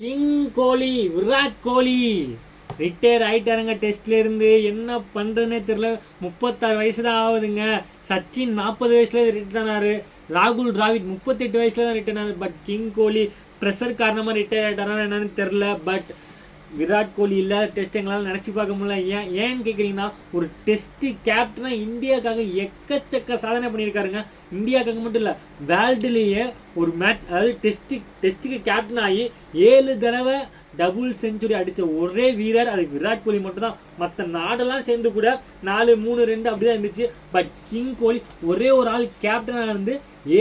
King கோலி, Virat Kohli retire ஆகிட்டாருங்க டெஸ்ட்ல இருந்து. என்ன பண்ணுறதுனே தெரில. 36 வயசு தான் ஆகுதுங்க. சச்சின் 40 வயசுல ரிட்டர்ன் ஆனாரு. ராகுல் டிராவிட் 38 வயசுல தான் ரிட்டர்ன் ஆனாரு. பட் கிங் கோலி ப்ரெஷர் காரணமாக ரிட்டையர் ஆகிட்டாரா என்னன்னு தெரில. பட் விராட் கோலி இல்லாத டெஸ்ட் எங்களால் நினச்சி பார்க்க முடியல. ஏன்னு கேட்குறீங்கன்னா, ஒரு டெஸ்ட்டு கேப்டனாக இந்தியாவுக்காக எக்கச்சக்க சாதனை பண்ணியிருக்காருங்க. இந்தியாவுக்காக மட்டும் இல்லை, வேர்ல்டுலேயே ஒரு மேட்ச், அதாவது டெஸ்ட்டுக்கு கேப்டன் ஆகி 7 தடவை டபுள் செஞ்சுரி அடித்த ஒரே வீரர் அது விராட் கோலி மட்டும்தான். மற்ற நாடெல்லாம் சேர்ந்து கூட 4-3-2 அப்படி தான் இருந்துச்சு. பட் கிங் கோலி ஒரே ஒரு ஆள் கேப்டனாக இருந்து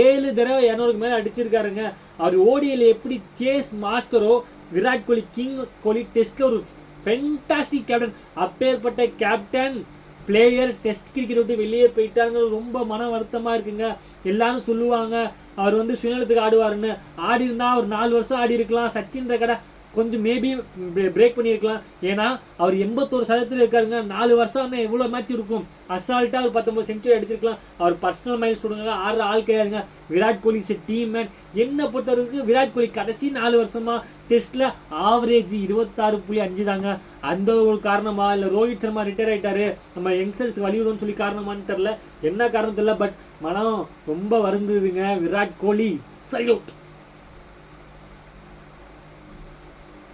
7 தடவை 200க்கு மேலே அடிச்சிருக்காருங்க. அவர் ஓடியில் எப்படி சேஸ் மாஸ்டரோ, விராட் கோலி கிங் கோலி டெஸ்ட்ல ஒரு ஃபென்டாஸ்டிக் கேப்டன். அப்பேற்பட்ட கேப்டன் பிளேயர் டெஸ்ட் கிரிக்கெட் விட்டு வெளியே போயிட்டாருங்க. ரொம்ப மன வருத்தமாக இருக்குங்க. எல்லாரும் சொல்லுவாங்க அவர் சுயநலத்துக்கு ஆடுவாருன்னு. ஆடி இருந்தால் ஒரு 4 வருஷம் ஆடி இருக்கலாம். சச்சின் ரெக்கார்டை கொஞ்சம் மேபி பிரேக் பண்ணியிருக்கலாம். ஏன்னா அவர் 81% இருக்காருங்க. 4 வருஷம் எவ்வளோ மேட்ச் இருக்கும். அசால்ட்டாக ஒரு 19 செஞ்சுரி அடிச்சிருக்கலாம். அவர் பர்சனல் மைல் ஸ்டூடெண்ட்காக ஆடுற ஆள் கிடையாதுங்க. Virat Kohli is team man. என்னை பொறுத்தவரைக்கும் விராட் கோலி கடைசி 4 வருஷமா டெஸ்ட்டில் ஆவரேஜ் 26.5 தாங்க. அந்த ஒரு காரணமா இல்லை ரோஹித் சர்மா ரிட்டையர் ஆகிட்டாரு, நம்ம யங்ஸ்டர்ஸ் வழிவிடும்னு சொல்லி காரணமானு தெரில. என்ன காரணம் தெரியல. பட் மனம் ரொம்ப வருந்துதுங்க. விராட் கோலி சல்யூட்.